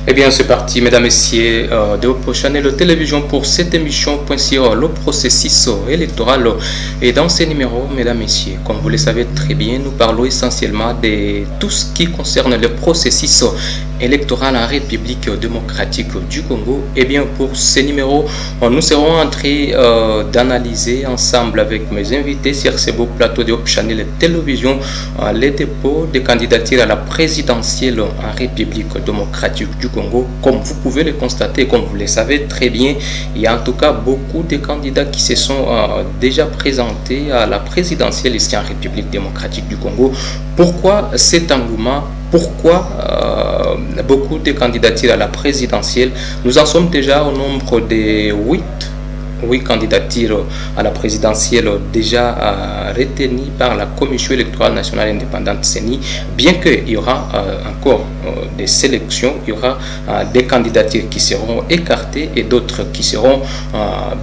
Eh bien, c'est parti, mesdames, messieurs, de votre chaîne de télévision pour cette émission point sur le processus électoral. Et dans ces numéros, mesdames, messieurs, comme vous le savez très bien, nous parlons essentiellement de tout ce qui concerne le processus électoral en République démocratique du Congo. Eh bien, pour ces numéros, nous serons en train d'analyser ensemble avec mes invités sur ce beau plateau de votre chaîne de télévision les dépôts de candidatures à la présidentielle en République démocratique du Congo. Comme vous pouvez le constater, comme vous le savez très bien, il y a en tout cas beaucoup de candidats qui se sont déjà présentés à la présidentielle ici en République démocratique du Congo. Pourquoi cet engouement? Pourquoi beaucoup de candidatures à la présidentielle? Nous en sommes déjà au nombre de 8 candidatures à la présidentielle déjà retenues par la Commission électorale nationale indépendante CENI. Bien qu'il y aura encore des sélections, il y aura des candidatures qui seront écartées et d'autres qui seront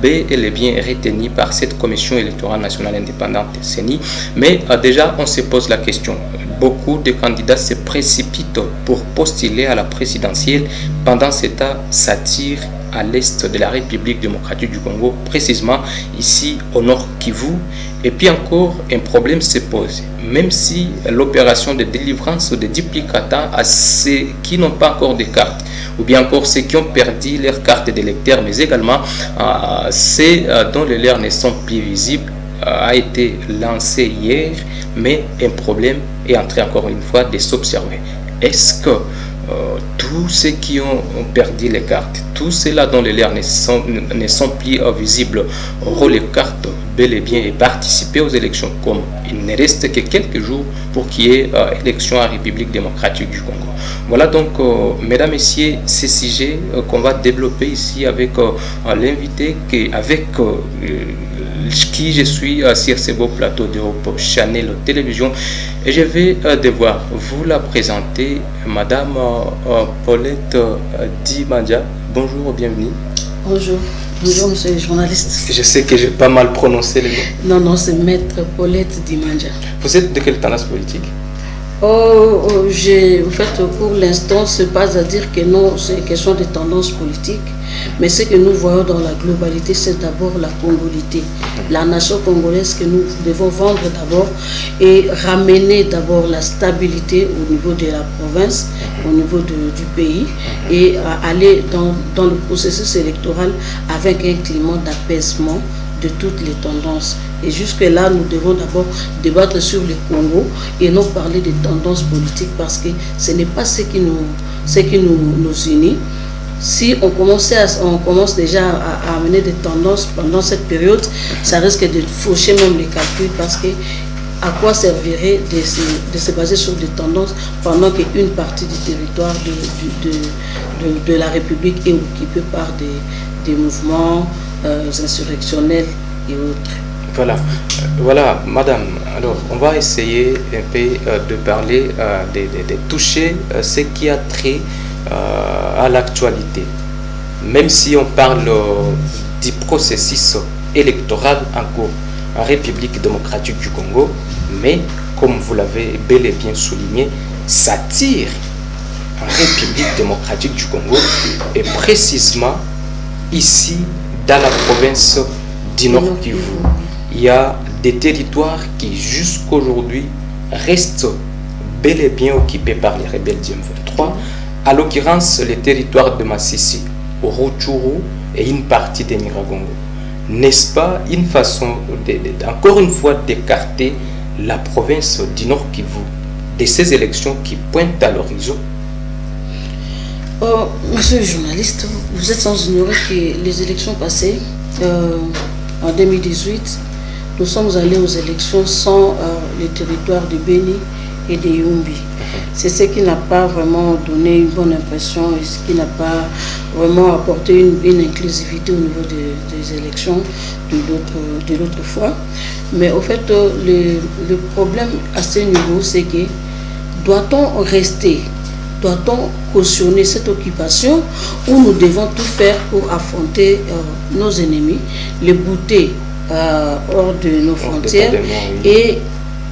bel et bien retenues par cette Commission électorale nationale indépendante CENI. Mais déjà, on se pose la question. Beaucoup de candidats se précipitent pour postuler à la présidentielle. Pendant ce temps, ça tire à l'est de la République démocratique du Congo, précisément ici au nord Kivu. Et puis encore, un problème se pose. Même si l'opération de délivrance de duplicata à ceux qui n'ont pas encore de carte, ou bien encore ceux qui ont perdu leur carte d'électeur, mais également ceux dont les leurs ne sont plus visibles, a été lancé hier, mais un problème est en train encore une fois de s'observer. Est-ce que tous ceux qui ont perdu les cartes, tous ceux-là dont les leurs ne sont plus visibles, auront les cartes bel et bien et participer aux élections, comme il ne reste que quelques jours pour qu'il y ait élection en République démocratique du Congo. Voilà donc, mesdames, messieurs, ces sujets qu'on va développer ici avec l'invité avec qui je suis sur ce beau plateau de Channel Télévision, et je vais devoir vous la présenter, Madame Paulette Dimandja. Bonjour, bienvenue. Bonjour. Bonjour, monsieur le journaliste. Je sais que j'ai pas mal prononcé le nom. Non, c'est Maître Paulette Dimandja. Vous êtes de quelle tendance politique? En fait, pour l'instant, ce n'est pas à dire que non, c'est question de tendance politique, mais ce que nous voyons dans la globalité, c'est d'abord la congolité, la nation congolaise que nous devons vendre d'abord et ramener d'abord la stabilité au niveau de la province, au niveau du pays, et aller dans le processus électoral avec un climat d'apaisement de toutes les tendances. Et jusque-là, nous devons d'abord débattre sur le Congo et non parler de tendances politiques, parce que ce n'est pas ce qui nous unit. Si on commence déjà à amener des tendances pendant cette période, ça risque de faucher même les calculs, parce que à quoi servirait de se baser sur des tendances pendant qu'une partie du territoire de la République est occupée par des mouvements insurrectionnels et autres. Voilà, madame. Alors, on va essayer un peu de parler, de toucher ce qui a trait à l'actualité. Même si on parle du processus électoral en cours en République démocratique du Congo, mais comme vous l'avez bel et bien souligné, ça tire en République démocratique du Congo, et précisément ici dans la province du Nord Kivu. Il y a des territoires qui jusqu'aujourd'hui restent bel et bien occupés par les rebelles du M23, à l'occurrence les territoires de Massissi, Rutshuru et une partie de Nyiragongo. N'est-ce pas une façon, encore une fois, d'écarter la province du Nord Kivu de ces élections qui pointent à l'horizon? Monsieur le journaliste, vous êtes sans ignorer que les élections passées, en 2018, nous sommes allés aux élections sans les territoires de Beni et de Yumbi. C'est ce qui n'a pas vraiment donné une bonne impression et ce qui n'a pas vraiment apporté une inclusivité au niveau des élections de l'autre fois. Mais au fait, le problème à ce niveau, c'est que doit-on rester, doit-on cautionner cette occupation, où nous devons tout faire pour affronter nos ennemis, les bouter hors de nos frontières et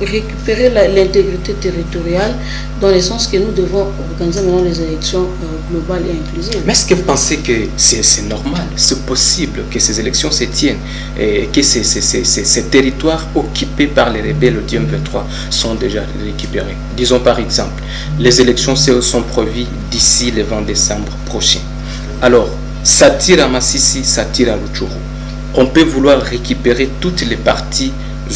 récupérer l'intégrité territoriale dans le sens que nous devons organiser maintenant les élections globales et inclusives. Mais est-ce que vous pensez que c'est normal, c'est possible que ces élections se tiennent et que ces territoires occupés par les rebelles du M23 sont déjà récupérés? Disons par exemple, les élections sont prévues d'ici le 20 décembre prochain. Alors, ça tire à Massissi, ça tire à Rutshuru. On peut vouloir récupérer toutes les parties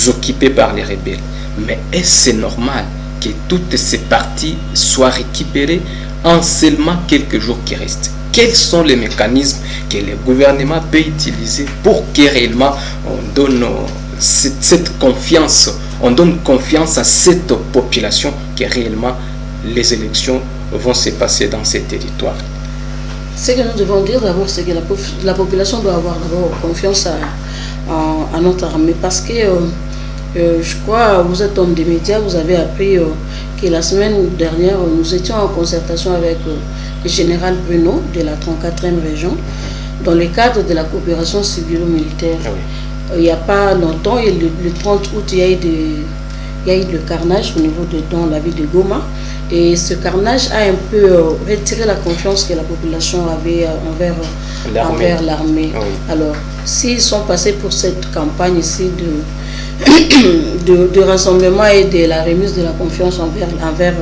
occupées par les rebelles. Mais est-ce normal que toutes ces parties soient récupérées en seulement quelques jours qui restent? Quels sont les mécanismes que le gouvernement peut utiliser pour que réellement on donne cette confiance, on donne confiance à cette population que réellement les élections vont se passer dans ces territoires? Ce que nous devons dire d'abord, c'est que la population doit avoir d'abord confiance à notre armée, parce que je crois, vous êtes homme des médias, vous avez appris que la semaine dernière, nous étions en concertation avec le général Bruno de la 34e région, dans le cadre de la coopération civilo-militaire. Ah oui. Il n'y a pas longtemps, et le 30 août, il y a eu le carnage au niveau dans la ville de Goma. Et ce carnage a un peu retiré la confiance que la population avait envers l'armée. Oui. Alors, s'ils sont passés pour cette campagne ici de rassemblement et de la remise de la confiance envers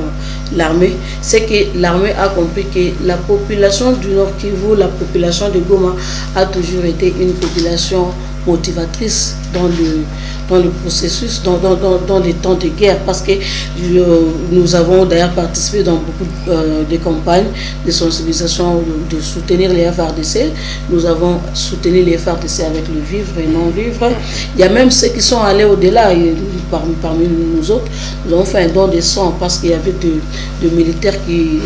l'armée, c'est que l'armée a compris que la population du Nord Kivu, la population de Goma, a toujours été une population motivatrice dans le processus, dans les temps de guerre, parce que nous avons d'ailleurs participé dans beaucoup de campagnes de sensibilisation, de soutenir les FARDC. Nous avons soutenu les FARDC avec le vivre et non-vivre. Il y a même ceux qui sont allés au-delà, parmi nous autres. Nous avons fait un don de sang parce qu'il y avait de militaires qui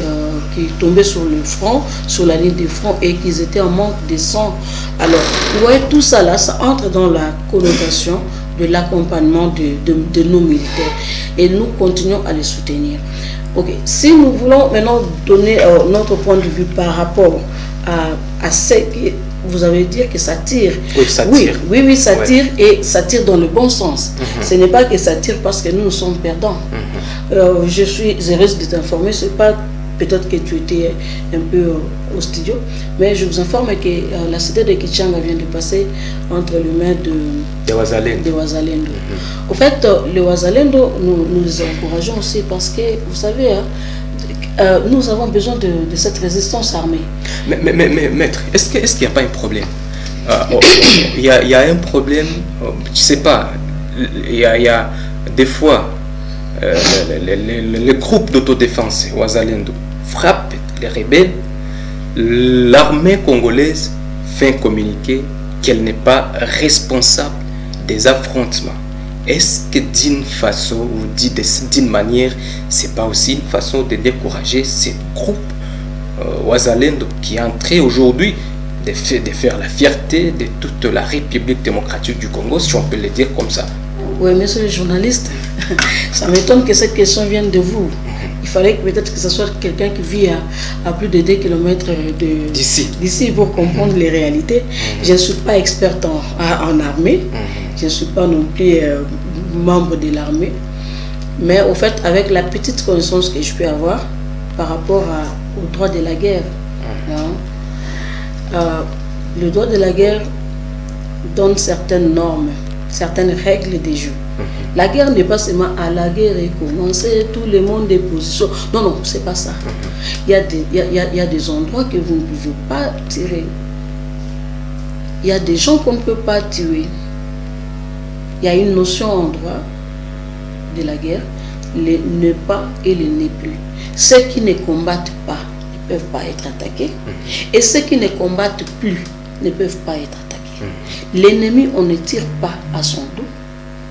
tombaient sur le front, sur la ligne de front, et qu'ils étaient en manque de sang. Alors, vous voyez, tout ça là, ça entre dans la connotation de l'accompagnement de nos militaires, et nous continuons à les soutenir. Ok, si nous voulons maintenant donner notre point de vue par rapport à ce que vous avez dit que ça tire. Oui, ça tire. Oui, ça tire, et ça tire dans le bon sens. Ce n'est pas que ça tire parce que nous sommes perdants. Je suis heureuse de t'informer, c'est pas peut-être que tu étais un peu au studio, mais je vous informe que la cité de Kichanga vient de passer entre les mains de Wazalendo. Au fait, les Wazalendo, nous les encourageons aussi parce que, vous savez, nous avons besoin de cette résistance armée. Mais maître, est-ce qu'il n'y a pas un problème? Il y a un problème, je ne sais pas, il y a des fois, les groupes d'autodéfense Wazalendo frappent les rebelles, l'armée congolaise fait un communiqué qu'elle n'est pas responsable des affrontements. Est-ce que d'une façon ou d'une manière, c'est pas aussi une façon de décourager ces groupes Wazalendo qui est entré aujourd'hui de faire la fierté de toute la République démocratique du Congo, si on peut le dire comme ça? Oui, monsieur le journaliste, ça m'étonne que cette question vienne de vous. Il fallait peut-être que ce soit quelqu'un qui vit à plus de 2 km d'ici pour comprendre les réalités. Je ne suis pas experte en armée, je ne suis pas non plus membre de l'armée, mais au fait, avec la petite connaissance que je peux avoir par rapport au droit de la guerre, le droit de la guerre donne certaines normes, certaines règles des jeux. La guerre n'est pas seulement à la guerre et commencer, tout le monde des positions. Non, c'est pas ça. Il y a des endroits que vous ne pouvez pas tirer. Il y a des gens qu'on ne peut pas tuer. Il y a une notion en droit de la guerre, les ne pas et les ne plus. Ceux qui ne combattent pas ne peuvent pas être attaqués, et ceux qui ne combattent plus ne peuvent pas être attaqués. L'ennemi, on ne tire pas à son dos,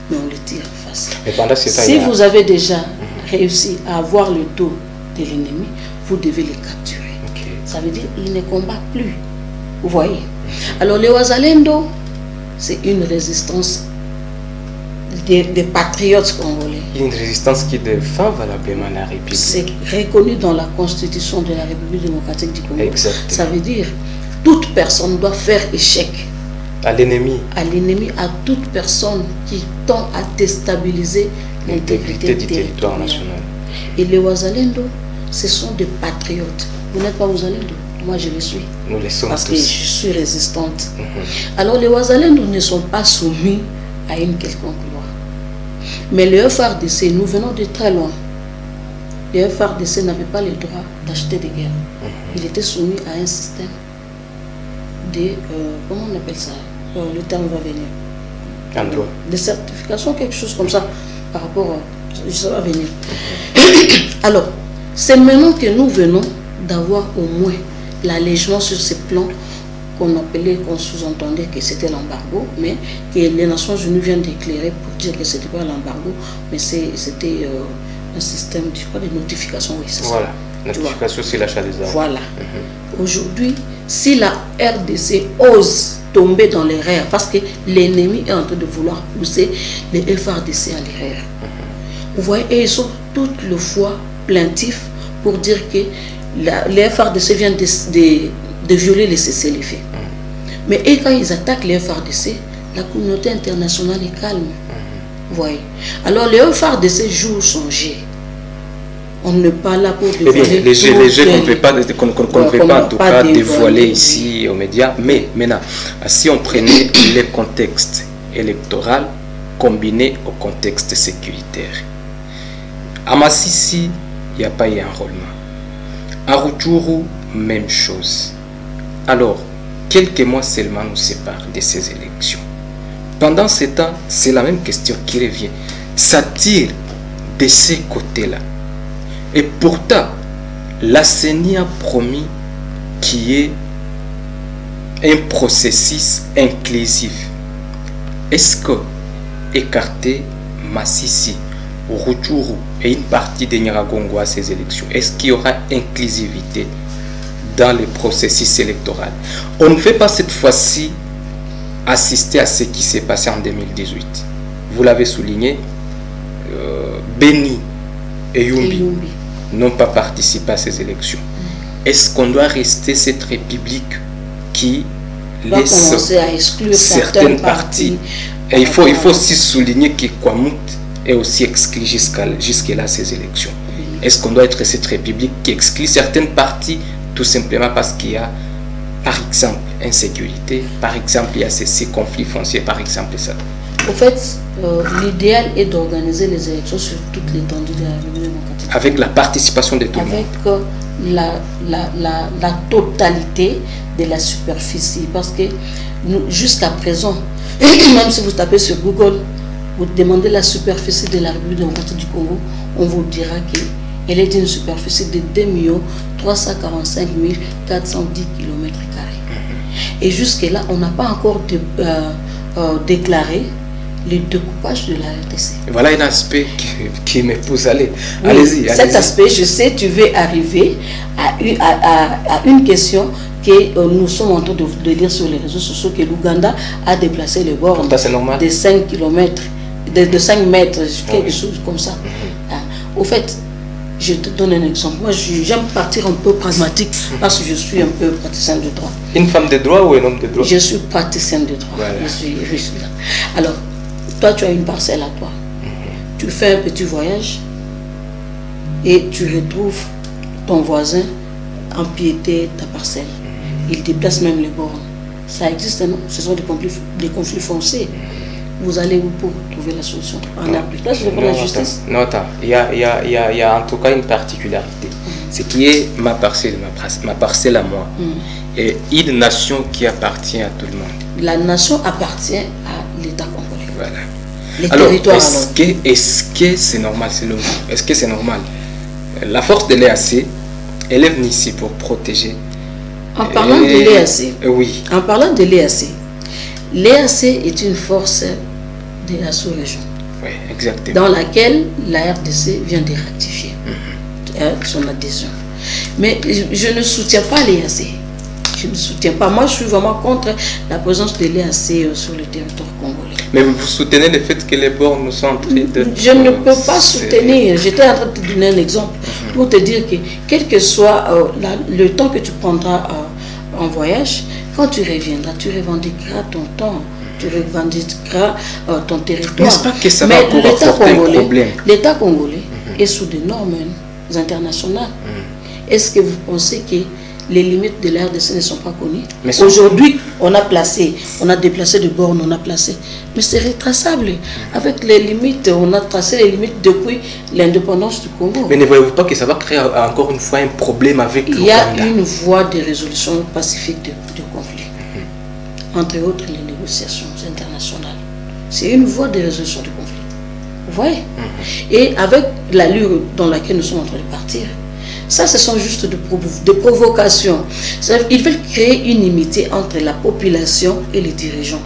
mais on le tire face. Si vous avez déjà réussi à avoir le dos de l'ennemi, vous devez le capturer. Ça veut dire qu'il ne combat plus. Vous voyez? Alors les Wazalendo, c'est une résistance des patriotes congolais. Une résistance qui défend valablement la République. C'est reconnu dans la constitution de la République démocratique du Congo. Exactement. Ça veut dire toute personne doit faire échec à l'ennemi. À l'ennemi, à toute personne qui tend à déstabiliser l'intégrité du territoire national. Et les Wazalendo, ce sont des patriotes. Vous n'êtes pas Wazalendo? Moi, je le suis. Nous le sommes parce tous. Que je suis résistante. Alors, les Wazalendo ne sont pas soumis à une quelconque loi. Mais le FARDC, nous venons de très loin. Le FARDC n'avait pas le droit d'acheter des guerres. Il était soumis à un système de... comment on appelle ça? Le terme va venir. Un droit. De certification, quelque chose comme ça, par rapport à... Ça va venir. Alors, c'est maintenant que nous venons d'avoir au moins l'allègement sur ces plans qu'on appelait, qu'on sous-entendait que c'était l'embargo, mais que les Nations Unies viennent d'éclairer pour dire que ce n'était pas l'embargo, mais c'était un système, je crois, de notification. Oui, c'est voilà. Ça. Notification, c'est l'achat des armes. Voilà. Aujourd'hui, si la RDC ose tomber dans l'erreur, parce que l'ennemi est en train de vouloir pousser les FARDC à l'erreur. Vous voyez, et ils sont toutes les fois plaintifs pour dire que les FARDC viennent de violer les cessez-le-feu. Mais et quand ils attaquent les FARDC, la communauté internationale est calme. Vous voyez. Alors les FARDC jouent son jeu. On n'est pas là pour dévoiler. Les jeux qu'on ne veut pas, en tout cas dévoiler ici aux médias. Mais maintenant, si on prenait le contexte électoral combiné au contexte sécuritaire, à Massissi, il n'y a pas eu enrôlement. À Rutshuru, même chose. Alors, quelques mois seulement nous séparent de ces élections. Pendant ce temps, c'est la même question qui revient. Ça tire de ces côtés-là. Et pourtant, la CENI a promis qu'il y ait un processus inclusif. Est-ce que écarter Massissi, Rutshuru et une partie de Nyiragongo à ces élections, est-ce qu'il y aura inclusivité dans le processus électoral? On ne fait pas cette fois-ci assister à ce qui s'est passé en 2018. Vous l'avez souligné, Beni et Yumbi n'ont pas participé à ces élections. Est-ce qu'on doit rester cette république qui laisse à exclure certaines parties? Et il faut aussi souligner que Kwamut est aussi exclu jusque-là ces élections. Est-ce qu'on doit être cette république qui exclut certaines parties tout simplement parce qu'il y a, par exemple, insécurité, par exemple, il y a ces conflits fonciers, par exemple, ça? Au fait, l'idéal est d'organiser les élections sur toute l'étendue de la République démocratique. Avec la participation de tout le monde. Avec la totalité de la superficie. Parce que jusqu'à présent, même si vous tapez sur Google, vous demandez la superficie de la République démocratique du Congo, on vous dira qu'elle est d'une superficie de 2 345 410 km². Et jusque-là, on n'a pas encore déclaré le découpage de la RDC. Voilà un aspect qui me pousse à aller. Oui, allez-y. Cet aspect, je sais, tu veux arriver à une question que nous sommes en train de lire sur les réseaux sociaux, que l'Ouganda a déplacé les bornes de 5 km, de 5 mètres, quelque chose comme ça. Au fait, je te donne un exemple. Moi, j'aime partir un peu pragmatique parce que je suis un peu praticien de droit. Une femme de droit ou un homme de droit? Je suis praticien de droit. Voilà. Je suis là. Alors, toi, tu as une parcelle à toi. Tu fais un petit voyage et tu retrouves ton voisin empiéter ta parcelle. Il déplace même les bornes. Ça existe, non? Ce sont des conflits fonciers. Vous allez où pour trouver la solution? En arbitrage devant la justice? Non, attends. Il y a en tout cas une particularité. Ce qui est ma parcelle à moi. Et une nation qui appartient à tout le monde. La nation appartient à l'État congolais. Voilà. Les alors, territoires. Est-ce que c'est normal? Est-ce que c'est normal? La force de l'EAC, elle est venue ici pour protéger. En parlant de l'EAC, oui. En parlant de l'EAC, l'EAC est une force de la sous-région. Oui, exactement. Dans laquelle la RDC vient de ratifier son adhésion. Mais je ne soutiens pas l'EAC. Je ne soutiens pas. Moi, je suis vraiment contre la présence de l'EAC sur le territoire congolais. Mais vous soutenez le fait que les bornes sont en train de... Je ne peux pas soutenir. J'étais en train de te donner un exemple pour te dire que quel que soit le temps que tu prendras en voyage, quand tu reviendras, tu revendiqueras ton temps tu revendiqueras ton territoire. N'est-ce pas que ça va encore apporter un problème? L'État congolais est sous des normes internationales. Est-ce que vous pensez que les limites de la RDC ne sont pas connues? Aujourd'hui, on a déplacé de bornes, on a placé. Mais c'est retraçable. Avec les limites, on a tracé les limites depuis l'indépendance du Congo. Mais ne voyez-vous pas que ça va créer encore une fois un problème avec le Rwanda? Il y a une voie de résolution pacifique du conflit. Entre autres, les négociations internationales. C'est une voie de résolution du conflit. Vous voyez? Et avec l'allure dans laquelle nous sommes en train de partir, ça, ce sont juste des provocations. Ils veulent créer une inimité entre la population et les dirigeants.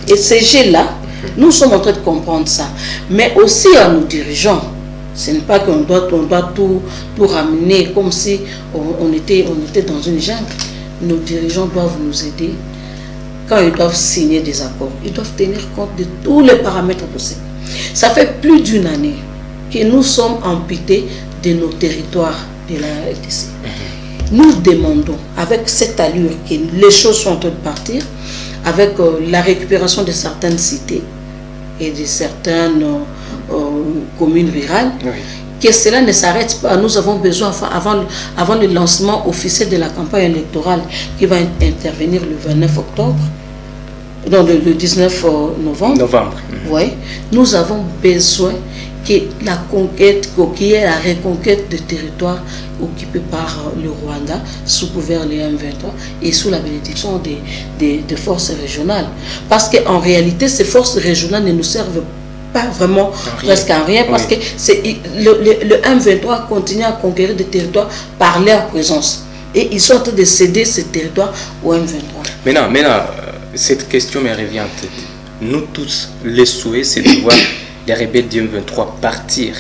Et ces jeux-là, nous sommes en train de comprendre ça. Mais aussi à nos dirigeants. Ce n'est pas qu'on doit tout ramener comme si on était dans une jungle. Nos dirigeants doivent nous aider. Quand ils doivent signer des accords, ils doivent tenir compte de tous les paramètres possibles. Ça fait plus d'une année que nous sommes amputés de nos territoires de la RDC. Nous demandons, avec cette allure que les choses sont en train de partir, avec la récupération de certaines cités et de certaines communes rurales, que cela ne s'arrête pas. Nous avons besoin, avant le lancement officiel de la campagne électorale qui va intervenir le 29 octobre, non, le 19 novembre. Oui, nous avons besoin que la conquête, qu'il y ait la reconquête de territoires occupés par le Rwanda sous couvert des M23 et sous la bénédiction des forces régionales. Parce qu'en réalité, ces forces régionales ne nous servent pas vraiment presque à rien, parce que le M23 continue à conquérir des territoires par leur présence. Et ils sont en train de céder ces territoires au M23. Maintenant, cette question me revient en tête. Nous tous, les souhaits, c'est de voir les rebelles du M23 partir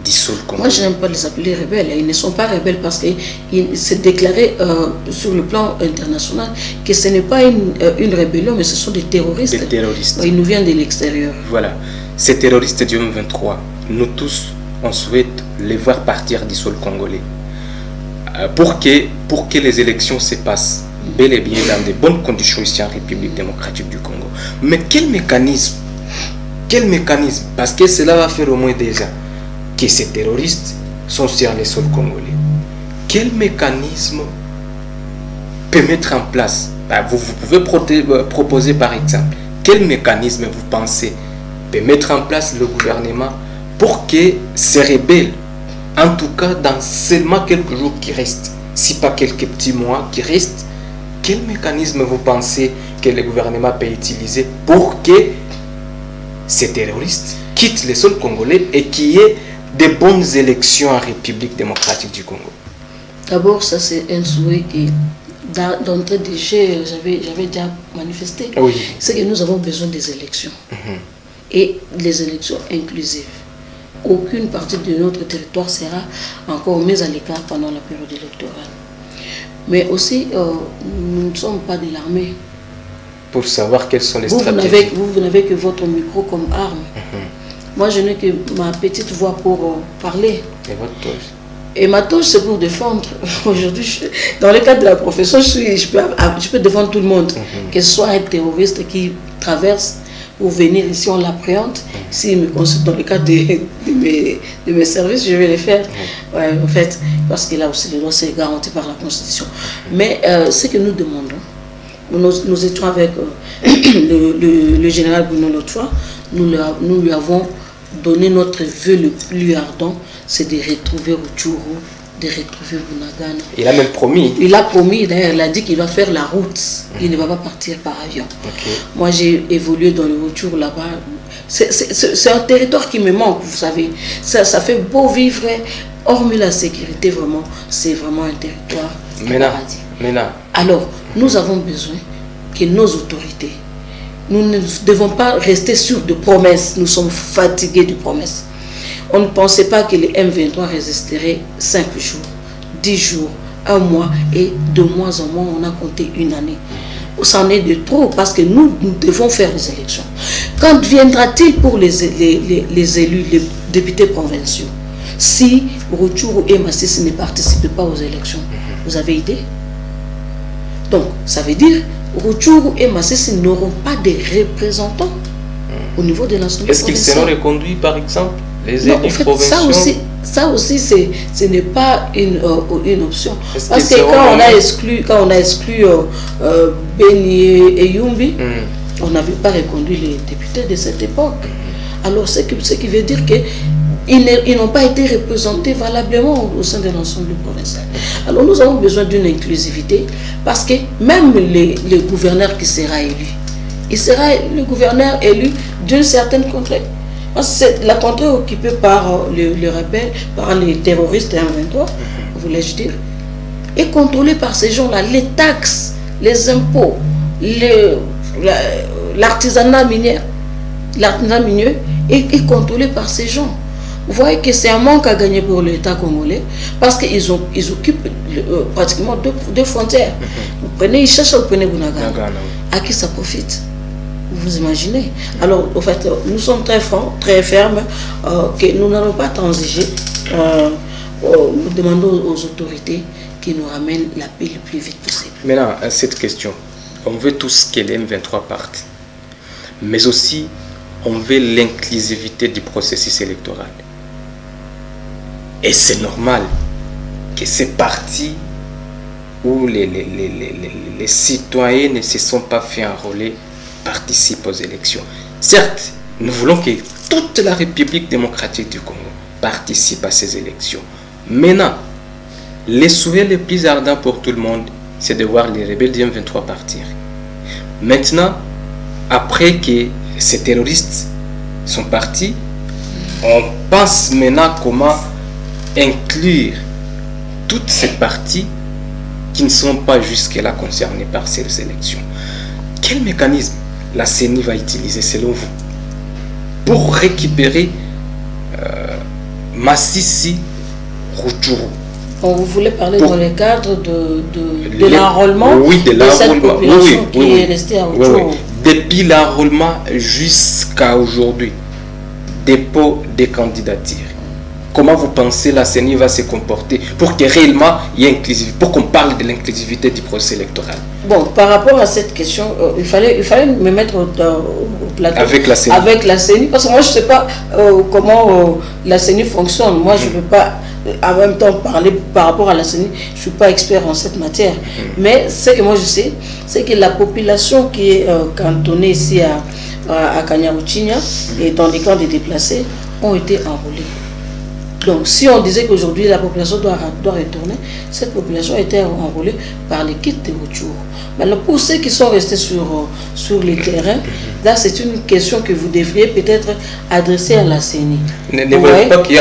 dissoudre le Congo. Moi, je n'aime pas les appeler rebelles. Ils ne sont pas rebelles parce qu'il s'est déclaré sur le plan international que ce n'est pas une rébellion, mais ce sont des terroristes. Des terroristes. Ils nous viennent de l'extérieur. Voilà. Ces terroristes du M23, nous tous, on souhaite les voir partir dissoudre le Congolais. Pour que les élections se passent bel et bien dans de bonnes conditions ici en République démocratique du Congo. Mais quel mécanisme? Parce que cela va faire au moins déjà que ces terroristes sont sur les sols congolais. Quel mécanisme peut mettre en place? Vous pouvez proposer par exemple, quel mécanisme vous pensez peut mettre en place le gouvernement pour que ces rebelles, en tout cas dans seulement quelques jours qui restent, si pas quelques petits mois qui restent, quel mécanisme vous pensez que le gouvernement peut utiliser pour que ces terroristes quittent les sols congolais et qu'il y ait de bonnes élections en République démocratique du Congo? D'abord, ça c'est un souhait que d'entrée de jeu, j'avais déjà manifesté. Oui. C'est que nous avons besoin des élections. Et les élections inclusives. Aucune partie de notre territoire sera encore mise à l'écart pendant la période électorale. Mais aussi, nous ne sommes pas de l'armée. Pour savoir quelles sont les stratégies. Vous n'avez que votre micro comme arme. Moi, je n'ai que ma petite voix pour parler. Et votre touche? Et ma touche, c'est pour défendre. Aujourd'hui, dans le cadre de la profession, je peux défendre tout le monde. Que ce soit un terroriste qui traverse pour venir ici, on l'appréhende. S'il me consulte dans le cadre de mes services, je vais les faire. Ouais, en fait, parce que là aussi, le droit, c'est garanti par la Constitution. Mais ce que nous demandons, nous étions avec le général Bruno l'autre fois, nous lui avons donné notre vœu le plus ardent, c'est de retrouver Rutshuru, de retrouver Bunagana. Il a même promis. Il a promis, d'ailleurs, il a dit qu'il va faire la route. Il ne va pas partir par avion. Moi, j'ai évolué dans le Rutshuru là-bas. C'est un territoire qui me manque, vous savez. Ça fait beau vivre, hormis la sécurité, vraiment. C'est vraiment un territoire paradis. Alors, nous avons besoin que nos autorités, nous ne devons pas rester sur de promesses. Nous sommes fatigués de promesses. On ne pensait pas que les M23 résisteraient 5 jours, 10 jours, 1 mois, et de mois en mois, on a compté une année. C'en est de trop, parce que nous devons faire les élections. Quand viendra-t-il pour les élus, les députés provinciaux, si Rutshuru et Masisi ne participent pas aux élections? Vous avez idée? Donc, ça veut dire Rutshuru et Masisi n'auront pas de représentants au niveau de l'Assemblée provinciale. Est-ce qu'ils seront reconduits, par exemple, les élus provinciaux? Ça aussi ce n'est pas une option. Parce que quand on a exclu Beni et Yumbi, on n'avait pas reconduit les députés de cette époque. Alors, ce qui veut dire qu'ils n'ont pas été représentés valablement au sein de l'ensemble provincial. Alors, nous avons besoin d'une inclusivité parce que même le gouverneur qui sera élu, il sera le gouverneur élu d'une certaine contrée. La contrée occupée par les rebelles, par les terroristes M23, voulais-je dire, est contrôlée par ces gens-là. Les taxes, les impôts, l'artisanat minier est contrôlé par ces gens. Vous voyez que c'est un manque à gagner pour l'État congolais parce qu'ils occupent pratiquement deux frontières. Vous prenez Ishasha, vous prenez Bunagana. À qui ça profite? Vous imaginez? Alors, en fait, nous sommes très francs, très fermes, que nous n'allons pas transiger. Nous demandons aux autorités qui nous ramènent la paix le plus vite possible. Maintenant, à cette question, on veut tous que les M23 partent, mais aussi on veut l'inclusivité du processus électoral. Et c'est normal que ces partis où les citoyens ne se sont pas fait enrôler participent aux élections. Certes, nous voulons que toute la République démocratique du Congo participe à ces élections. Maintenant, les souhaits les plus ardents pour tout le monde, c'est de voir les rebelles du M23 partir. Maintenant, après que ces terroristes sont partis, on pense maintenant comment inclure toutes ces parties qui ne sont pas jusque-là concernées par ces élections. Quel mécanisme la CENI va utiliser selon vous pour récupérer Masisi, Rutshuru? Vous voulez parler dans le cadre de l'enrôlement? Oui, de l'enrôlement. Qui est restée à Rutshuru. Oui. Depuis l'enrôlement jusqu'à aujourd'hui, dépôt des candidatures. Comment vous pensez la CENI va se comporter pour que réellement il y ait inclusivité, pour qu'on parle de l'inclusivité du processus électoral? Bon, par rapport à cette question, il fallait me mettre au plateau avec la CENI. Avec la CENI, parce que moi je ne sais pas comment la CENI fonctionne. Moi je ne peux pas en même temps parler par rapport à la CENI. Je ne suis pas expert en cette matière. Mais ce que moi je sais, c'est que la population qui est cantonnée ici à Kanyaruchinya et dans les camps des déplacés ont été enrôlés. Donc, si on disait qu'aujourd'hui la population doit retourner, cette population a été enrôlée par l'équipe de Rutshuru. Maintenant, pour ceux qui sont restés sur les terrains, là, c'est une question que vous devriez peut-être adresser à la CENI. Ne voyez pas qu'il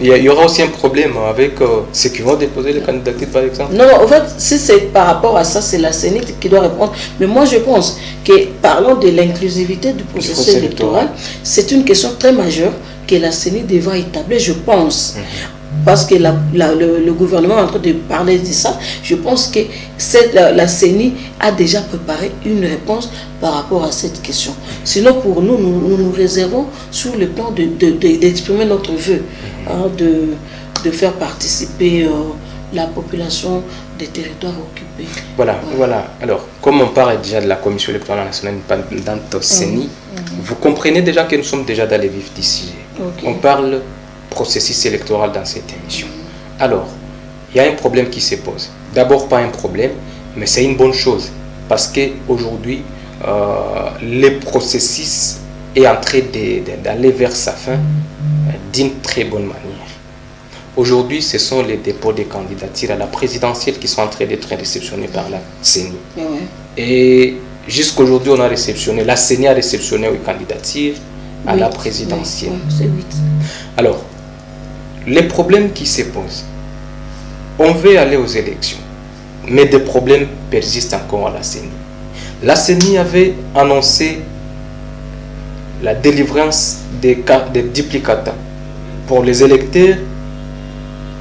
y aura aussi un problème avec ceux qui vont déposer les candidatures, par exemple? Non, en fait, si c'est par rapport à ça, c'est la CENI qui doit répondre. Mais moi, je pense que, parlant de l'inclusivité du processus électoral, c'est une question très majeure que la CENI devra établir, je pense. Parce que le gouvernement est en train de parler de ça. Je pense que la CENI a déjà préparé une réponse par rapport à cette question. Sinon, pour nous, nous réservons sur le plan d'exprimer notre vœu, de faire participer la population des territoires occupés. Voilà. Alors, comme on parle déjà de la Commission électorale nationale indépendante CENI, vous comprenez déjà que nous sommes déjà dans les vifs du sujet. On parle processus électoral dans cette émission. Alors, il y a un problème qui se pose. D'abord, pas un problème, mais c'est une bonne chose. Parce qu'aujourd'hui, le processus est en train d'aller vers sa fin d'une très bonne manière. Aujourd'hui, ce sont les dépôts des candidatures à la présidentielle qui sont en train d'être réceptionnés par la CENI. Et jusqu'aujourd'hui, on a réceptionné, la CENI a réceptionné les candidatures à la présidentielle. Alors, les problèmes qui se posent, on veut aller aux élections, mais des problèmes persistent encore à la CENI. La CENI avait annoncé la délivrance des duplicata pour les électeurs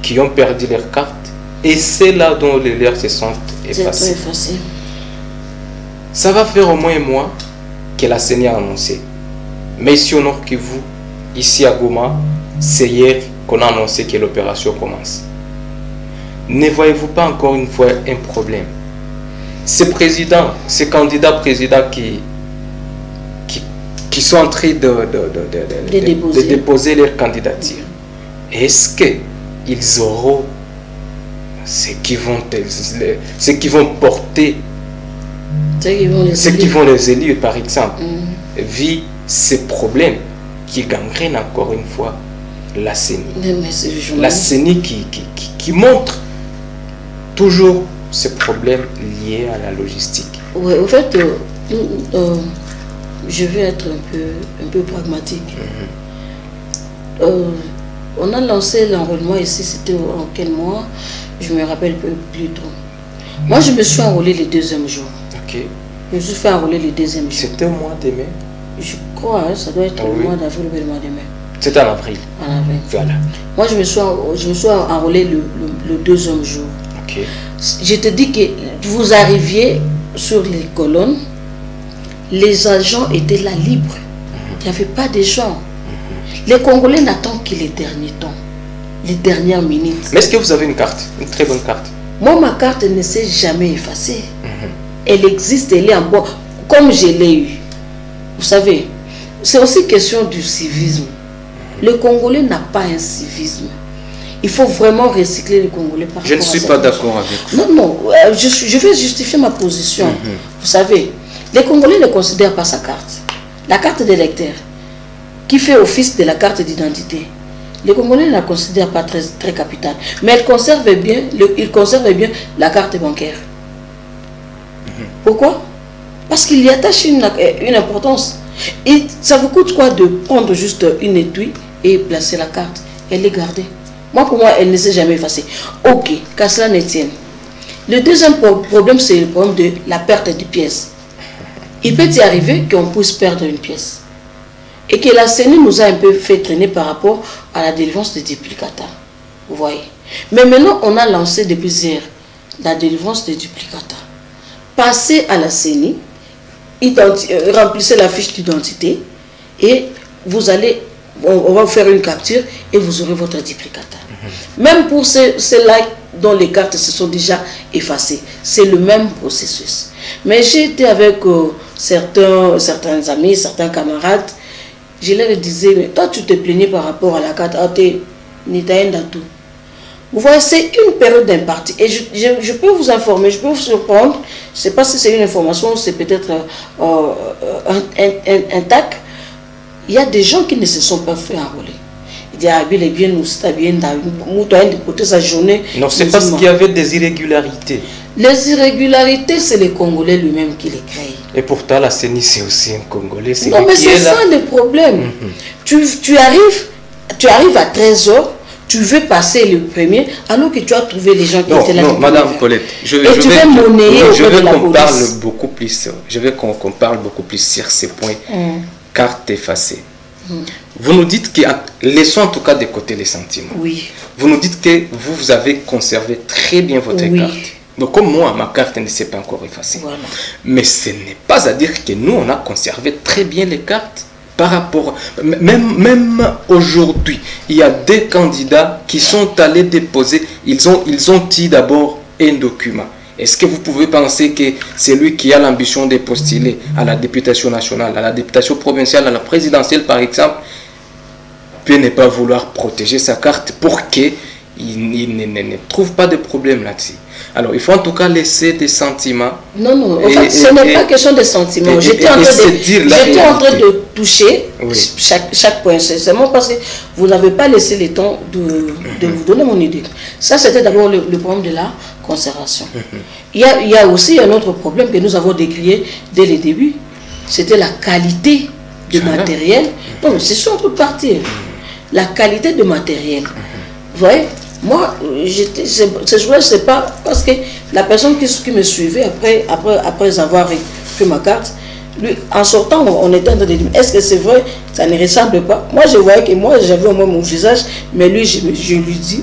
qui ont perdu leurs cartes et c'est là dont les leurs se sont effacés. Ça va faire au moins un mois que la CENI a annoncé. Mais ici au Nord Kivu, ici à Goma, c'est hier qu'on a annoncé que l'opération commence. Ne voyez-vous pas encore une fois un problème? ces présidents, ces candidats présidents qui sont en train de déposer leur candidature, est-ce qu'ils auront ce qui vont porter, ceux qui vont les élire, par exemple, vu ces problèmes qui gangrènent encore une fois la CENI. La CENI qui montre toujours ces problèmes liés à la logistique. Oui, en fait, je vais être un peu pragmatique. On a lancé l'enrôlement ici, c'était en quel mois? Je me rappelle plus trop. Moi, je me suis enrôlé le deuxième jour. Ok. Je me suis fait enrôler le deuxième jour. C'était au mois de mai? Je crois, hein, ça doit être le mois d'avril ou le mois de mai. C'était en avril. En avril. Voilà. Moi, je me suis enrôlé le deuxième jour. Ok. Je te dis que vous arriviez sur les colonnes, les agents étaient là libres. Il n'y avait pas de gens. Les Congolais n'attendent que les derniers temps, les dernières minutes. Mais est-ce que vous avez une carte, une très bonne carte? Moi, ma carte ne s'est jamais effacée. Elle existe, elle est en bois, comme je l'ai eu. Vous savez, c'est aussi question du civisme. Le Congolais n'a pas un civisme. Il faut vraiment recycler les Congolais par rapport à ça. Je ne suis pas d'accord avec vous. Non, non, je vais justifier ma position. Vous savez, les Congolais ne considèrent pas sa carte. La carte d'électeur, qui fait office de la carte d'identité. Les Congolais ne la considèrent pas très capitale. Mais ils conservent bien la carte bancaire. Pourquoi? Parce qu'il y attache une importance. Et ça vous coûte quoi de prendre juste une étui et placer la carte et les garder? Moi, pour moi, elle ne s'est jamais effacée. Ok, qu'à cela ne tienne. Le deuxième problème, c'est le problème de la perte de pièces. Il peut y arriver qu'on puisse perdre une pièce. Et que la CENI nous a un peu fait traîner par rapport à la délivrance des duplicata. Vous voyez. Mais maintenant, on a lancé depuis hier la délivrance des duplicata. Passez à la CENI, remplissez la fiche d'identité et vous allez, on va vous faire une capture et vous aurez votre duplicata. Même pour ceux-là dont les cartes se sont déjà effacées, c'est le même processus. Mais j'ai été avec certains amis, certains camarades. Je leur disais, mais toi tu te plaignais par rapport à la carte, vous voyez, c'est une période impartie. Et je peux vous informer, je peux vous surprendre. Je ne sais pas si c'est une information, c'est peut-être un tac. Il y a des gens qui ne se sont pas fait enrôler. Il dit, ah bien, nous sommes bien dans sa journée. Non, c'est parce qu'il y avait des irrégularités. Les irrégularités, c'est les Congolais lui-même qui les créent. Et pourtant, la CENI, c'est aussi un Congolais. Non, mais c'est ça le problème. Tu arrives à 13h, tu veux passer le premier, alors que tu as trouvé les gens qui étaient là. Non, Madame Colette, je veux qu'on parle beaucoup plus. Je veux qu'on parle beaucoup plus sur ces points. Carte effacée. Vous nous dites que, laissons en tout cas de côté les sentiments. Oui. Vous nous dites que vous avez conservé très bien votre carte. Donc comme moi, ma carte ne s'est pas encore effacée. Voilà. Mais ce n'est pas à dire que nous, on a conservé très bien les cartes. Par rapport, même aujourd'hui, il y a des candidats qui sont allés déposer, ils ont dit d'abord un document. Est-ce que vous pouvez penser que celui qui a l'ambition de postuler à la députation nationale, à la députation provinciale, à la présidentielle par exemple, peut ne pas vouloir protéger sa carte pour qu'il ne trouve pas de problème là-dessus? Alors, il faut en tout cas laisser des sentiments. Non, non, en fait, ce n'est pas question de sentiments. J'étais en train de toucher chaque point. C'est seulement parce que vous n'avez pas laissé le temps de vous donner mon idée. Ça, c'était d'abord le problème de la conservation. Il y a aussi un autre problème que nous avons décrié dès le début. C'était la qualité de matériel. Non, c'est sûr, on peut partir. La qualité de matériel. Vous voyez? Moi, ce jour-là, je ne sais pas, parce que la personne qui me suivait après avoir pris ma carte, lui, en sortant, on était en train de dire, est-ce que c'est vrai, ça ne ressemble pas? Moi, je voyais que moi, j'avais au moins mon visage, mais lui, je lui dis,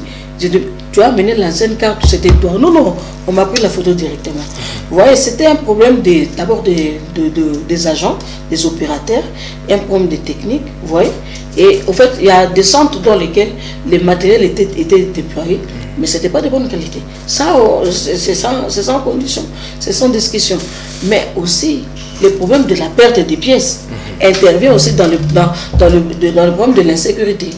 tu as amené l'ancienne carte, c'était toi. Non, non, on m'a pris la photo directement. Vous voyez, c'était un problème d'abord des agents, des opérateurs, un problème de technique, vous voyez. Et en fait, il y a des centres dans lesquels les matériels étaient déployés. mais ce n'était pas de bonne qualité. Ça, c'est sans condition, c'est sans discussion. Mais aussi, le problème de la perte des pièces intervient aussi dans le problème de l'insécurité.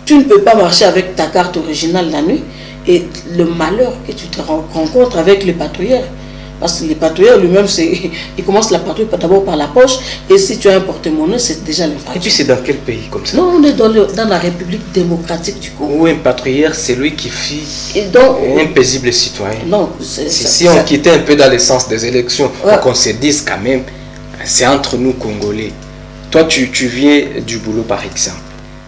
Tu ne peux pas marcher avec ta carte originale la nuit et le malheur que tu te rencontres avec les patrouilleurs. Parce que les patrouilleurs lui-même, ils commencent la patrouille d'abord par la poche, et si tu as un porte-monnaie, c'est déjà l'infraction. Et puis c'est dans quel pays comme ça? Non, on est dans la République démocratique du Congo. Où un patrouilleur, c'est lui qui fit donc, un paisible citoyen. Non, si on quittait un peu dans l'essence des élections, pour qu'on se dise quand même, c'est entre nous Congolais. Toi, tu viens du boulot par exemple.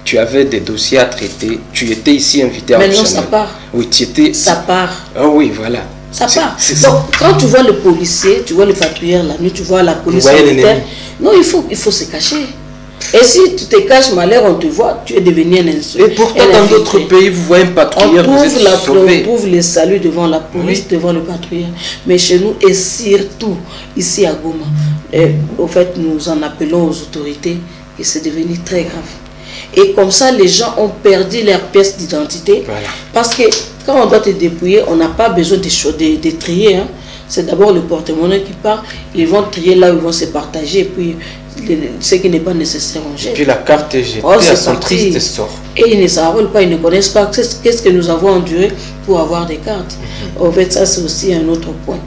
Tu avais des dossiers à traiter, tu étais ici invité à mais non, ça part. Oui, tu étais... Ça part. Ah oui, voilà. Ça part. Donc, quand tu vois le policier, tu vois le patrouilleur la nuit, tu vois la police militaire, non, il faut se cacher. Et si tu te caches, malheur, on te voit, tu es devenu un insulte. Et pourtant, dans d'autres pays, vous voyez un patrouilleur, vous êtes sauvé. On trouve les saluts devant la police, devant le patrouilleur. Mais chez nous, et surtout ici à Goma, au fait, nous en appelons aux autorités et c'est devenu très grave. Et comme ça, les gens ont perdu leurs pièces d'identité. Voilà. Parce que quand on doit te dépouiller, on n'a pas besoin de trier. Hein. C'est d'abord le porte-monnaie qui part. Ils vont trier là où ils vont se partager. Et puis, ce qui n'est pas nécessaire, on jette. Et puis la carte est jetée à son triste sort. Et ils ne s'enrôlent pas, ils ne connaissent pas qu'est-ce que nous avons enduré pour avoir des cartes. En fait, ça, c'est aussi un autre point.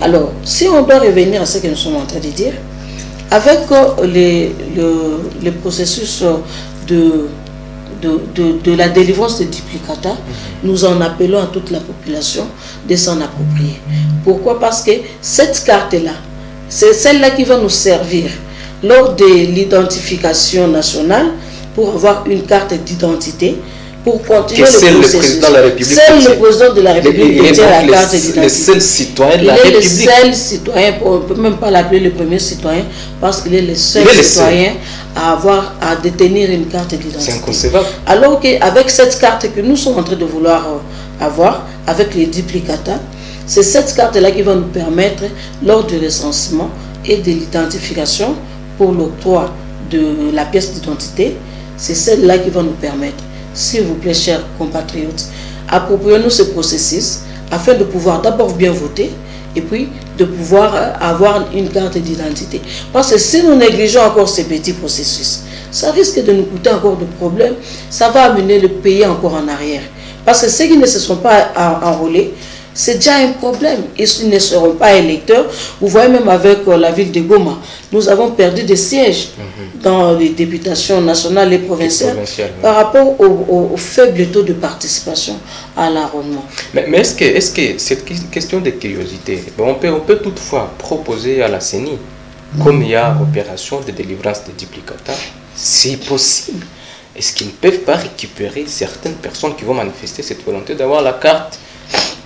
Alors, si on doit revenir à ce que nous sommes en train de dire, avec le processus de la délivrance des duplicata, nous en appelons à toute la population de s'en approprier. Pourquoi? Parce que cette carte-là, c'est celle-là qui va nous servir lors de l'identification nationale pour avoir une carte d'identité, pour continuer le processus. Seul le président de la République détient la carte d'identité. Le seul citoyen de la République. Il est le seul citoyen, on ne peut même pas l'appeler le premier citoyen, parce qu'il est le seul citoyen à détenir une carte d'identité. C'est inconcevable. Alors qu'avec cette carte que nous sommes en train de vouloir avoir, avec les duplicata, c'est cette carte-là qui va nous permettre, lors du recensement et de l'identification pour l'octroi de la pièce d'identité, c'est celle-là qui va nous permettre. S'il vous plaît, chers compatriotes, approprions-nous ce processus afin de pouvoir d'abord bien voter et puis de pouvoir avoir une carte d'identité. Parce que si nous négligeons encore ces petits processus, ça risque de nous coûter encore de problèmes, ça va amener le pays encore en arrière. Parce que ceux qui ne se sont pas enrôlés, c'est déjà un problème. Ils ne seront pas électeurs. Vous voyez, même avec la ville de Goma, nous avons perdu des sièges dans les députations nationales et provinciales par rapport au faible taux de participation à l'enrôlement. Mais est-ce que cette question de curiosité, on peut toutefois proposer à la CENI, comme il y a opération de délivrance de duplicata, si possible, est-ce qu'ils ne peuvent pas récupérer certaines personnes qui vont manifester cette volonté d'avoir la carte,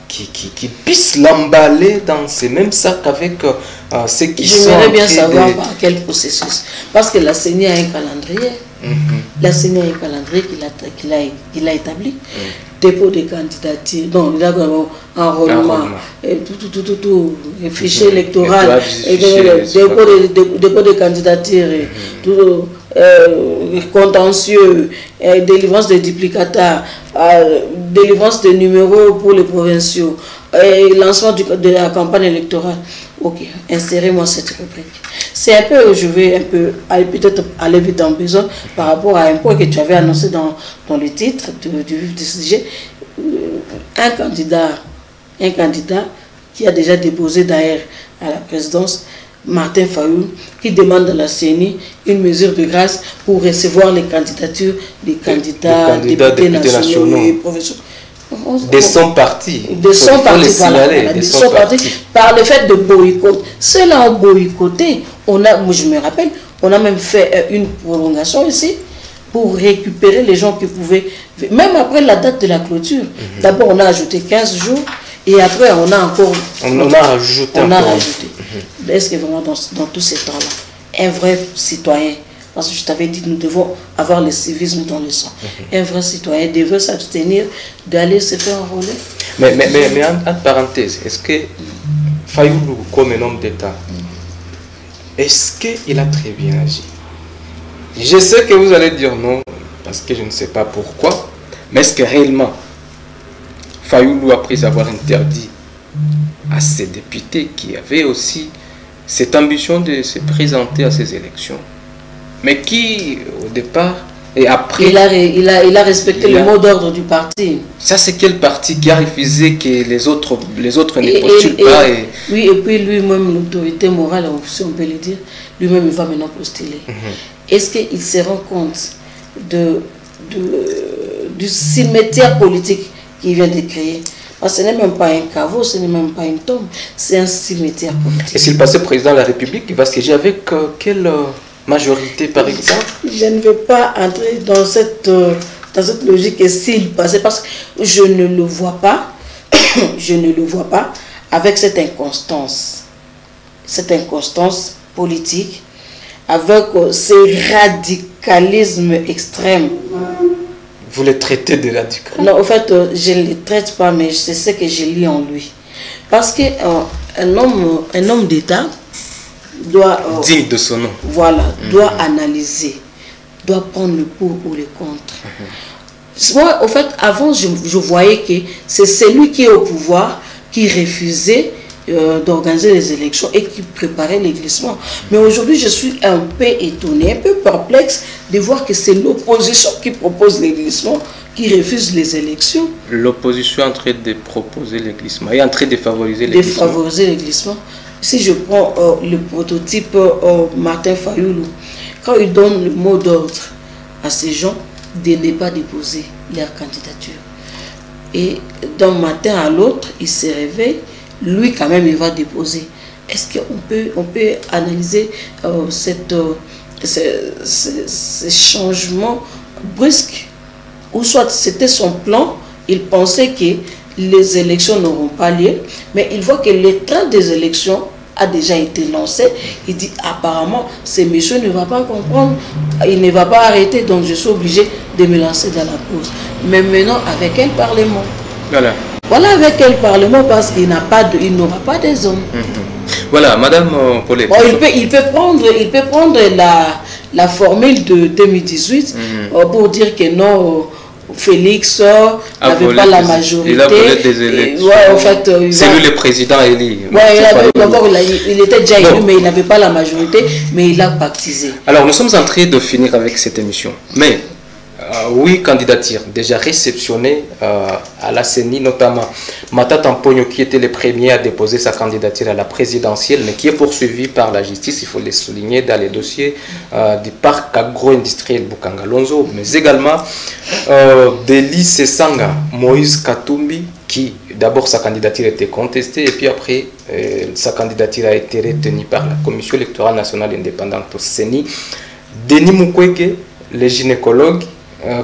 qui puissent l'emballer dans ces mêmes sacs avec ceux qui sont... J'aimerais bien savoir par quel processus. Parce que la CENI a un calendrier. La CENI a un calendrier qu'il a établi. Dépôt de candidature, donc enrôlement, tout, fichier électoral, dépôt de candidature, tout, contentieux, délivrance des duplicata, délivrance des numéros pour les provinciaux, lancement de la campagne électorale. Ok, insérez-moi cette rubrique. C'est un peu, je vais un peu peut-être aller vite en besoin par rapport à un point que tu avais annoncé dans le titre du sujet. Un candidat qui a déjà déposé d'ailleurs à la présidence, Martin Fayulu, qui demande à la CENI une mesure de grâce pour recevoir les candidatures des candidats députés nationaux et provinciaux. De son parti. De son parti, voilà. De son parti. Par le fait de boycott. Ceux-là ont boycotté. Moi, je me rappelle, on a même fait une prolongation ici pour récupérer les gens qui pouvaient... Même après la date de la clôture. D'abord, on a ajouté 15 jours. Et après, on a encore... On a rajouté. Est-ce que vraiment dans tous ces temps-là, un vrai citoyen, parce que je t'avais dit, nous devons avoir le civisme dans le sang. Un vrai citoyen devait s'abstenir d'aller se faire enrôler. Mais entre parenthèses, est-ce que Fayulu, comme un homme d'État, est-ce qu'il a très bien agi? Je sais que vous allez dire non, parce que je ne sais pas pourquoi, mais est-ce que réellement, Fayoulou, après avoir interdit à ses députés qui avaient aussi cette ambition de se présenter à ces élections, mais qui, au départ, et après... Il a respecté le mot d'ordre du parti. Ça, c'est quel parti qui a refusé que les autres ne postulent pas Oui, et puis lui-même, l'autorité morale, si on peut le dire, lui-même, il va maintenant postuler. Est-ce qu'il se rend compte du cimetière politique qu'il vient de créer? Parce que ce n'est même pas un caveau, ce n'est même pas une tombe, c'est un cimetière politique. Et s'il passait président de la République, il va siéger avec quelle majorité, par exemple? Je ne vais pas entrer dans cette logique, et s'il passait, parce que je ne le vois pas, je ne le vois pas avec cette inconstance politique, avec ce radicalisme extrême. Vous le traitez de radical? Non, en fait, je ne le traite pas, mais c'est ce que je lis en lui. Parce qu'un homme d'État doit... digne de son nom. Voilà, doit analyser, doit prendre le pour ou le contre. Moi, en fait, avant, je voyais que c'est celui qui est au pouvoir qui refusait d'organiser les élections et qui préparait les glissements. Mais aujourd'hui, je suis un peu étonné, un peu perplexe de voir que c'est l'opposition qui propose les glissements, qui refuse les élections. L'opposition est en train de proposer les glissements, est en train de favoriser les glissements. Favoriser les glissements. Si je prends le prototype Martin Fayoulou, quand il donne le mot d'ordre à ces gens de ne pas déposer leur candidature, et d'un matin à l'autre, il se réveille, lui quand même il va déposer. Est-ce qu'on peut analyser ce changement brusque, ou soit c'était son plan, il pensait que les élections n'auront pas lieu, mais il voit que le train des élections a déjà été lancé. Il dit apparemment ce monsieur ne va pas comprendre, il ne va pas arrêter, donc je suis obligé de me lancer dans la course. Mais maintenant avec quel parlement? Voilà avec quel parlement, parce qu'il n'aura pas des hommes. Voilà, Madame Paulette. Bon, il peut prendre la formule de 2018 pour dire que non, Félix n'avait pas la majorité. Il a volé des élections. Ouais, en fait, c'est lui le président élu. Il était déjà élu, mais il n'avait pas la majorité, mais il a pactisé. Alors, nous sommes en train de finir avec cette émission. Mais, oui, candidature déjà réceptionnée à la CENI, notamment Matata Mpogno, qui était le premier à déposer sa candidature à la présidentielle, mais qui est poursuivi par la justice, il faut le souligner, dans les dossiers du parc agro-industriel Bukangalonzo, mais également Deli Sesanga, Moïse Katumbi, qui d'abord sa candidature a été contestée, et puis après sa candidature a été retenue par la Commission électorale nationale indépendante CENI. Denis Mukwege, le gynécologue,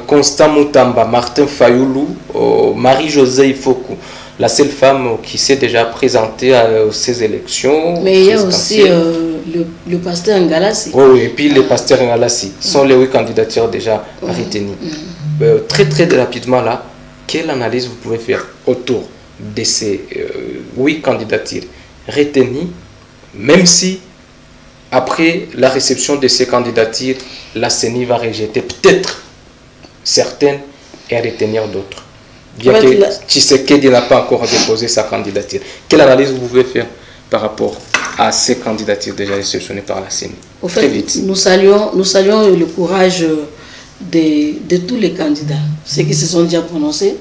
Constant Moutamba, Martin Fayoulou, Marie-Josée Ifoku, la seule femme qui s'est déjà présentée à ces élections. Mais il y a aussi le pasteur Ngalassi. Oui, et puis les pasteurs Ngalassi sont les 8 candidatures déjà retenues. Très rapidement là, quelle analyse vous pouvez faire autour de ces 8 candidatures retenues, même si après la réception de ces candidatures, la CENI va rejeter peut-être certaines et retenir d'autres. Bien que Tshisekedi n'a pas encore déposé sa candidature. Quelle analyse vous pouvez faire par rapport à ces candidatures déjà réceptionnées par la CENI? Au fait, nous saluons le courage de tous les candidats, ceux qui se sont déjà prononcés.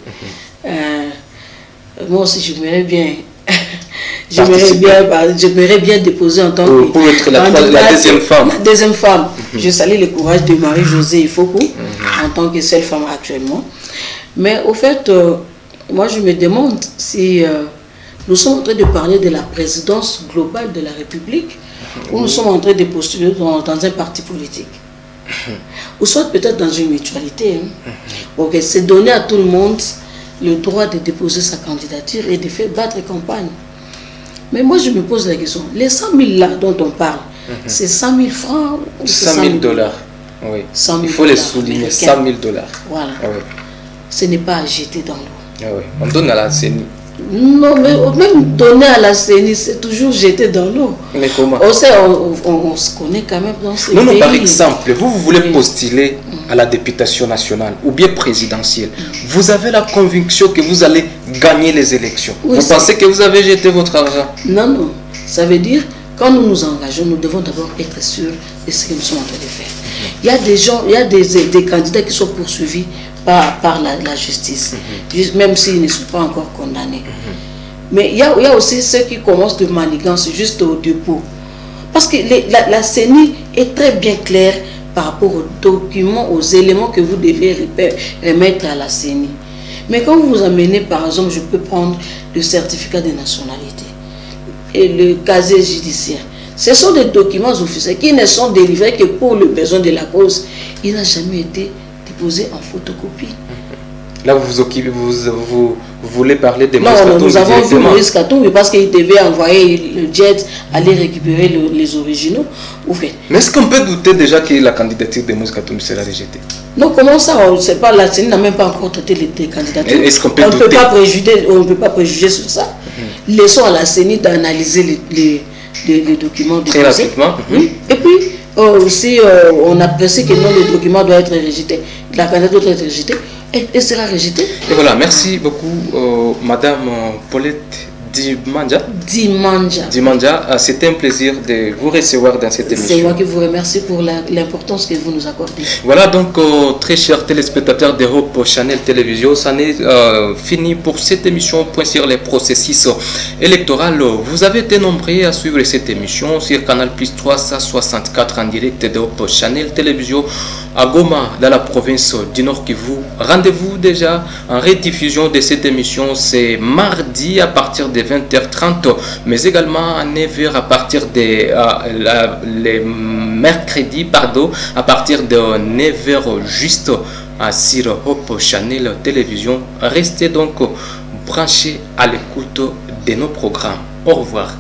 Moi aussi, j'aimerais bien... J'aimerais bien déposer en tant que... Pour être la deuxième femme. Deuxième femme. Je salue le courage de Marie-Josée Ifoku, en tant que seule femme actuellement. Mais au fait, moi je me demande si nous sommes en train de parler de la présidence globale de la République, ou nous sommes en train de postuler dans un parti politique. Ou soit peut-être dans une mutualité. Ok, c'est donner à tout le monde le droit de déposer sa candidature et de faire battre campagne. Mais moi, je me pose la question, les 100 000 là dont on parle, c'est 100 000 francs ou 100 000 dollars. Oui. 100 000 il faut les souligner, 100 000 dollars. Voilà. Ah oui. Ce n'est pas à jeter dans l'eau. Ah oui. On donne à la CENI. Non, mais même donner à la CENI, c'est toujours jeter dans l'eau. Mais comment? On sait, on se connaît quand même dans ce pays. Non, par exemple, vous voulez postuler à la députation nationale ou bien présidentielle, vous avez la conviction que vous allez gagner les élections. Oui, vous pensez que vous avez jeté votre argent? Non, non. Ça veut dire, quand nous nous engageons, nous devons d'abord être sûrs de ce que nous sommes en train de faire. Il y a des gens, il y a des candidats qui sont poursuivis par la justice, même s'ils ne sont pas encore condamnés. Mais il y a aussi ceux qui commencent de manigance juste au dépôt. Parce que la CENI est très bien claire par rapport aux documents, aux éléments que vous devez remettre à la CENI. Mais quand vous amenez, par exemple, je peux prendre le certificat de nationalité et le casier judiciaire. Ce sont des documents officiels qui ne sont délivrés que pour le besoin de la cause. Il n'a jamais été déposé en photocopie. Là, vous voulez parler de Maurice Katumbi. Nous avons vu Maurice Katumbi parce qu'il devait envoyer le jet, aller récupérer les originaux. Mais est-ce qu'on peut douter déjà que la candidature de Maurice Katumbi sera rejetée? Non, comment ça? On ne sait pas, la CENI n'a même pas encore traité les candidatures. Est-ce qu'on peut douter? On ne peut pas préjuger sur ça. Laissons à la CENI d'analyser les documents. Très rapidement. Et puis, aussi, on apprécie que non, le document doit être rejeté. La candidature doit être rejetée. Elle sera rejetée. Et voilà, merci beaucoup, Madame Paulette Dimandja. C'était un plaisir de vous recevoir dans cette émission. C'est moi qui vous remercie pour l'importance que vous nous accordez. Voilà donc, très chers téléspectateurs d'Europe Channel Télévision, ça n'est fini pour cette émission Point sur les processus électoraux. Vous avez été nombreux à suivre cette émission sur Canal Plus 364 en direct d'Europe Channel Télévision à Goma, dans la province du Nord Kivu. Rendez-vous déjà en rediffusion de cette émission, c'est mardi à partir de 20h30, mais également à 9h à partir de les mercredis, pardon, à partir de 9h juste sur Hope Channel Télévision. Restez donc branchés à l'écoute de nos programmes. Au revoir.